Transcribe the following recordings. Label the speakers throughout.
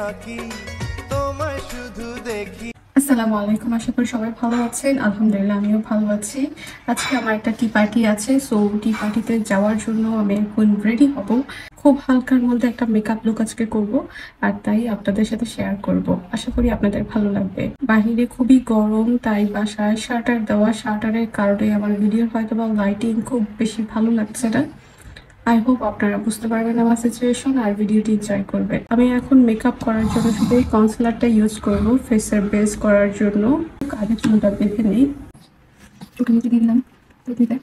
Speaker 1: থাকি তোমায় শুধু দেখি।
Speaker 2: আসসালামু আলাইকুম, আশা করি সবাই ভালো আছেন। আলহামদুলিল্লাহ আমিও ভালো আছি। আজকে আমার একটা টি পার্টি আছে, সো টি পার্টিতে যাওয়ার জন্য আমি এখন রেডি হব। খুব হালকার মধ্যে একটা মেকআপ লুক আজকে করব, আর তাই আপনাদের সাথে শেয়ার করব। আশা করি আপনাদের ভালো লাগবে। বাহিরে খুবই গরম, তাই বাসায় শাটার দেওয়া, শাটারের কারণে আমার ভিডিওর হয়তো বা লাইটিং খুব বেশি ভালো লাগছে না। আই হোপ আপনারা বুঝতে পারবেন আমার সিচুয়েশন আর ভিডিওটি এনজয় করবেন। আমি এখন মেকআপ করার জন্য শুধু এই কনসিলারটা ইউজ করব ফেসের বেস করার জন্য। আগে চুলটা বেঁধে নেই, চুলটা নিচে দিয়ে দিলাম, দিতে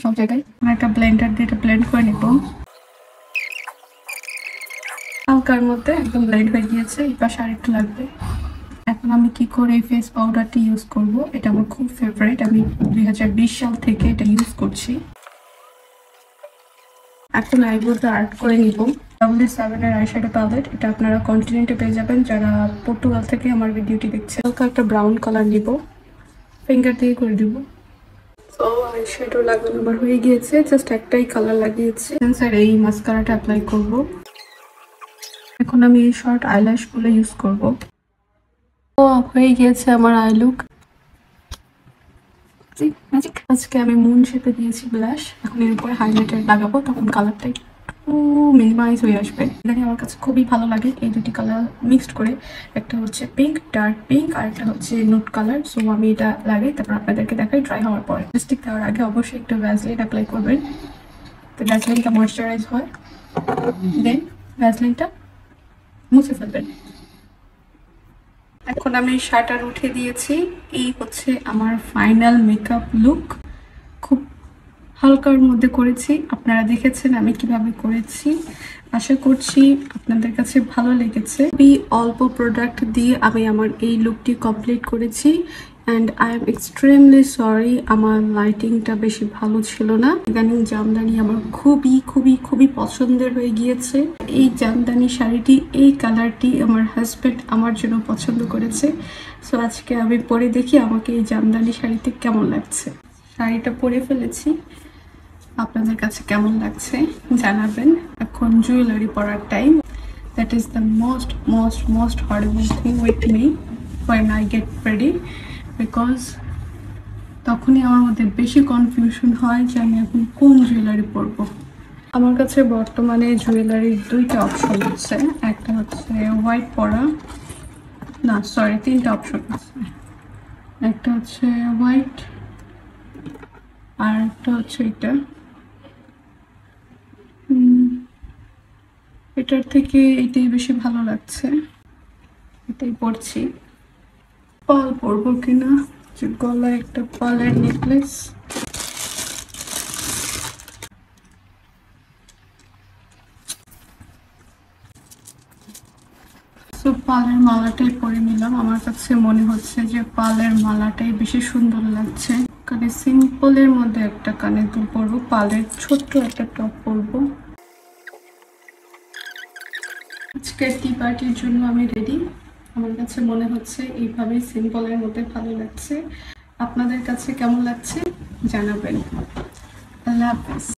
Speaker 2: সব জায়গায় আমার একটা ব্লেন্ডার দিয়ে এটা ব্লেন্ড করে নিব। হালকার মধ্যে একদম ব্লেন্ড হয়ে গিয়েছে, এই পাশে আর একটু লাগবে। এখন আমি কি করে ফেস পাউডারটি ইউজ করব, এটা আমার খুব ফেভারিট, আমি 2020 সাল থেকে এটা ইউজ করছি। এখন আইব্রোতে আর্ট করে নিব। W7 এর আইশ্যাডো প্যালেট, এটা আপনারা কন্টিনেন্টে পেয়ে যাবেন যারা পর্তুগাল থেকে আমার ভিডিওটি দেখছে। হালকা একটা ব্রাউন কালার নিব, ফিঙ্গার দিয়ে করে দিব। তো আইশ্যাডো লাগানো আমার হয়ে গিয়েছে, জাস্ট একটাই কালার লাগিয়েছি। স্যার এই মাস্কারাটা অ্যাপ্লাই করব। এখন আমি এই শর্ট আইল্যাশ গুলো ইউজ করব। ও হয়ে গিয়েছে আমার আই লুক। আজকে আমি মুন শেপে দিয়েছি ব্লাশ, এখন এর উপরে হাইলাইটার লাগাবো, তখন কালারটা একটু মিনিমাইজ হয়ে আসবে। এখানে আমার কাছে খুবই ভালো লাগে এই দুটি কালার মিক্সড করে, একটা হচ্ছে পিঙ্ক, ডার্ক পিঙ্ক, আর একটা হচ্ছে নুট কালার। সো আমি এটা লাগাই, তারপর আপনাদেরকে দেখাই ড্রাই হওয়ার পরে। লিপস্টিক দেওয়ার আগে অবশ্যই একটু ভ্যাসলিন অ্যাপ্লাই করবেন, তো ভ্যাসলিনটা ময়েশ্চারাইজ হয়, দেন ভ্যাসলিনটা মুছে ফেলবেন। এখন আমি শাটার উঠে দিয়েছি, এই হচ্ছে আমার ফাইনাল মেকআপ লুক। খুব হালকার মধ্যে করেছি, আপনারা দেখেছেন আমি কিভাবে করেছি। আশা করছি আপনাদের কাছে ভালো লেগেছে। খুবই অল্প প্রোডাক্ট দিয়ে আমি আমার এই লুকটি কমপ্লিট করেছি, and I am extremely sorry আমার লাইটিংটা বেশি ভালো ছিল না। ইদানিং জামদানি আমার খুবই খুবই খুবই পছন্দের হয়ে গিয়েছে। এই জামদানি শাড়িটি, এই কালারটি আমার হাজব্যান্ড আমার জন্য পছন্দ করেছে। সো আজকে আমি পরে দেখি আমাকে এই জামদানি শাড়িতে কেমন লাগছে। শাড়িটা পরে ফেলেছি, আপনাদের কাছে কেমন লাগছে জানাবেন। এখন জুয়েলারি পরার time. That is the most most most horrible thing with me when I get ready, because তখনই আমার মধ্যে বেশি কনফিউশন হয় যে আমি এখন কোন জুয়েলারি পরবো। আমার কাছে বর্তমানে জুয়েলারির দুইটা অপশন আছে, একটা হচ্ছে হোয়াইট পরা, না সরি তিনটা অপশন আছে। একটা হচ্ছে হোয়াইট, আর একটা হচ্ছে এটা। এটার থেকে এটাই বেশি ভালো লাগছে, এটাই পরছি। পাল পরবো কিনা, যে গলায় একটা পালের নেকলেস। তো পালের মালাটাই পরে নিলাম, আমার কাছে মনে হচ্ছে যে পালের মালাটাই বেশি সুন্দর লাগছে। কানে সিম্পলের মধ্যে একটা কানের দুল পরবো, পালের ছোট্ট একটা টপ পরবো। আজকের টি পার্টির জন্য আমি রেডি। আমার কাছে মনে হচ্ছে এইভাবে সিম্পলের মধ্যে ভালো লাগছে। আপনাদের কাছে কেমন লাগছে জানাবেন। আল্লাহ হাফেজ।